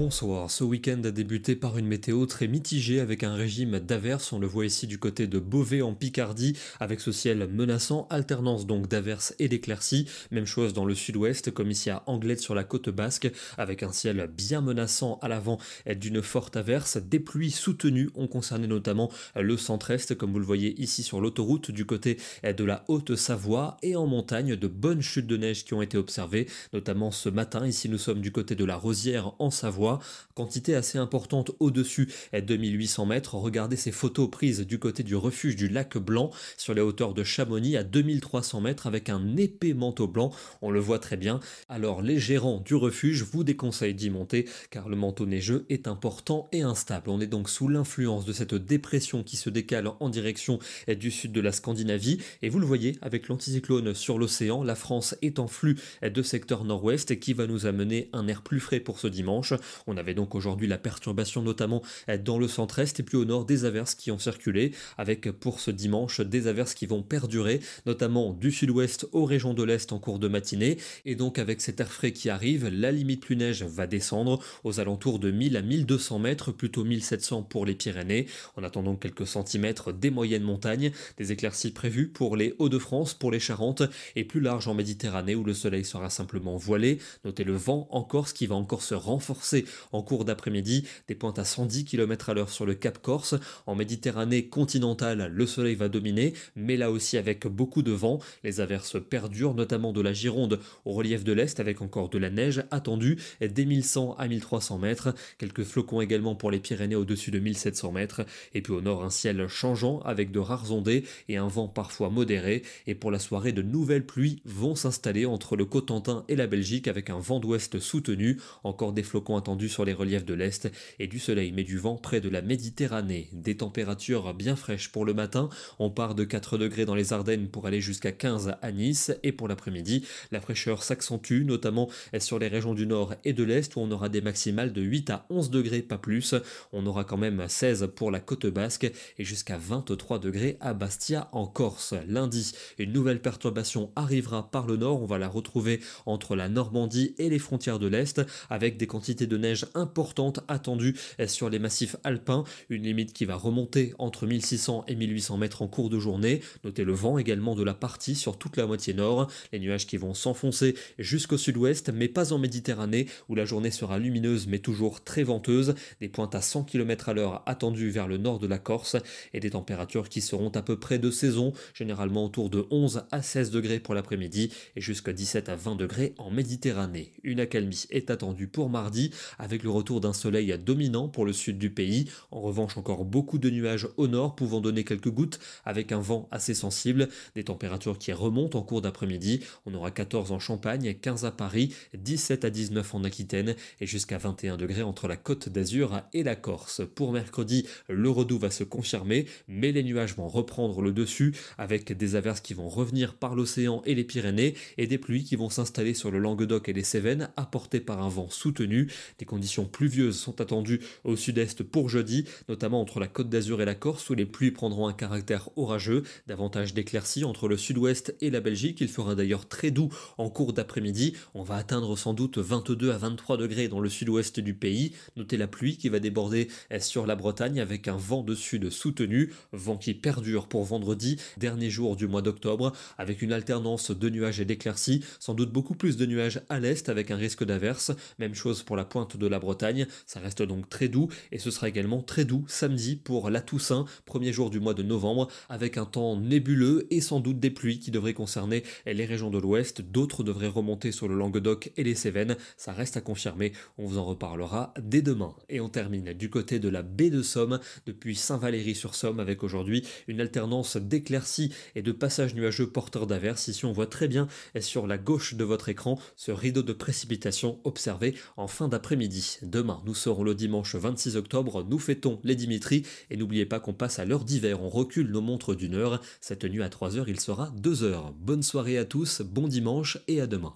Bonsoir, ce week-end a débuté par une météo très mitigée avec un régime d'averses, on le voit ici du côté de Beauvais en Picardie, avec ce ciel menaçant, alternance donc d'averses et d'éclaircies, même chose dans le sud-ouest comme ici à Anglette sur la côte basque, avec un ciel bien menaçant à l'avant d'une forte averse, des pluies soutenues ont concerné notamment le centre-est comme vous le voyez ici sur l'autoroute du côté de la Haute-Savoie et en montagne de bonnes chutes de neige qui ont été observées, notamment ce matin, ici nous sommes du côté de la Rosière en Savoie, quantité assez importante au-dessus de 1800 mètres. Regardez ces photos prises du côté du refuge du lac Blanc sur les hauteurs de Chamonix à 2300 mètres avec un épais manteau blanc, on le voit très bien. Alors les gérants du refuge vous déconseillent d'y monter car le manteau neigeux est important et instable. On est donc sous l'influence de cette dépression qui se décale en direction du sud de la Scandinavie et vous le voyez avec l'anticyclone sur l'océan, la France est en flux de secteur nord-ouest qui va nous amener un air plus frais pour ce dimanche. On avait donc aujourd'hui la perturbation notamment dans le centre-est et puis au nord des averses qui ont circulé avec pour ce dimanche des averses qui vont perdurer notamment du sud-ouest aux régions de l'est en cours de matinée et donc avec cet air frais qui arrive, la limite plus neige va descendre aux alentours de 1000 à 1200 mètres, plutôt 1700 pour les Pyrénées. On attend donc quelques centimètres des moyennes montagnes, des éclaircies prévues pour les Hauts-de-France, pour les Charentes et plus large en Méditerranée où le soleil sera simplement voilé. Notez le vent en Corse qui va encore se renforcer en cours d'après-midi, des pointes à 110 km à l'heure sur le Cap Corse. En Méditerranée continentale, le soleil va dominer, mais là aussi avec beaucoup de vent. Les averses perdurent, notamment de la Gironde au relief de l'Est, avec encore de la neige attendue des 1100 à 1300 mètres. Quelques flocons également pour les Pyrénées au-dessus de 1700 mètres. Et puis au nord, un ciel changeant avec de rares ondées et un vent parfois modéré. Et pour la soirée, de nouvelles pluies vont s'installer entre le Cotentin et la Belgique avec un vent d'ouest soutenu. Encore des flocons attendus sur les reliefs de l'Est et du soleil mais du vent près de la Méditerranée. Des températures bien fraîches pour le matin. On part de 4 degrés dans les Ardennes pour aller jusqu'à 15 à Nice et pour l'après-midi, la fraîcheur s'accentue notamment sur les régions du nord et de l'Est où on aura des maximales de 8 à 11 degrés, pas plus. On aura quand même 16 pour la côte basque et jusqu'à 23 degrés à Bastia en Corse. Lundi, une nouvelle perturbation arrivera par le nord. On va la retrouver entre la Normandie et les frontières de l'Est avec des quantités de neige importantes attendues sur les massifs alpins. Une limite qui va remonter entre 1600 et 1800 mètres en cours de journée. Notez le vent également de la partie sur toute la moitié nord. Les nuages qui vont s'enfoncer jusqu'au sud-ouest mais pas en Méditerranée où la journée sera lumineuse mais toujours très venteuse. Des pointes à 100 km à l'heure attendues vers le nord de la Corse et des températures qui seront à peu près de saison, généralement autour de 11 à 16 degrés pour l'après-midi et jusqu'à 17 à 20 degrés en Méditerranée. Une accalmie est attendue pour mardi avec le retour d'un soleil dominant pour le sud du pays. En revanche, encore beaucoup de nuages au nord pouvant donner quelques gouttes avec un vent assez sensible. Des températures qui remontent en cours d'après-midi. On aura 14 en Champagne, 15 à Paris, 17 à 19 en Aquitaine et jusqu'à 21 degrés entre la Côte d'Azur et la Corse. Pour mercredi, le redout va se confirmer, mais les nuages vont reprendre le dessus avec des averses qui vont revenir par l'océan et les Pyrénées et des pluies qui vont s'installer sur le Languedoc et les Cévennes apportées par un vent soutenu. Des conditions pluvieuses sont attendues au sud-est pour jeudi, notamment entre la Côte d'Azur et la Corse où les pluies prendront un caractère orageux, davantage d'éclaircies entre le sud-ouest et la Belgique. Il fera d'ailleurs très doux en cours d'après-midi. On va atteindre sans doute 22 à 23 degrés dans le sud-ouest du pays. Notez la pluie qui va déborder sur la Bretagne avec un vent de sud soutenu, vent qui perdure pour vendredi, dernier jour du mois d'octobre, avec une alternance de nuages et d'éclaircies, sans doute beaucoup plus de nuages à l'est avec un risque d'averse. Même chose pour la pointe de la Bretagne, ça reste donc très doux et ce sera également très doux samedi pour la Toussaint, premier jour du mois de novembre, avec un temps nébuleux et sans doute des pluies qui devraient concerner les régions de l'ouest. D'autres devraient remonter sur le Languedoc et les Cévennes, ça reste à confirmer, on vous en reparlera dès demain. Et on termine du côté de la baie de Somme, depuis Saint-Valery-sur-Somme, avec aujourd'hui une alternance d'éclaircies et de passages nuageux porteurs d'averses. Ici on voit très bien sur la gauche de votre écran ce rideau de précipitations observé en fin d'après-midi. Demain, nous serons le dimanche 26 octobre, nous fêtons les Dimitri et n'oubliez pas qu'on passe à l'heure d'hiver, on recule nos montres d'une heure. Cette nuit à 3 heures, il sera 2 heures. Bonne soirée à tous, bon dimanche et à demain.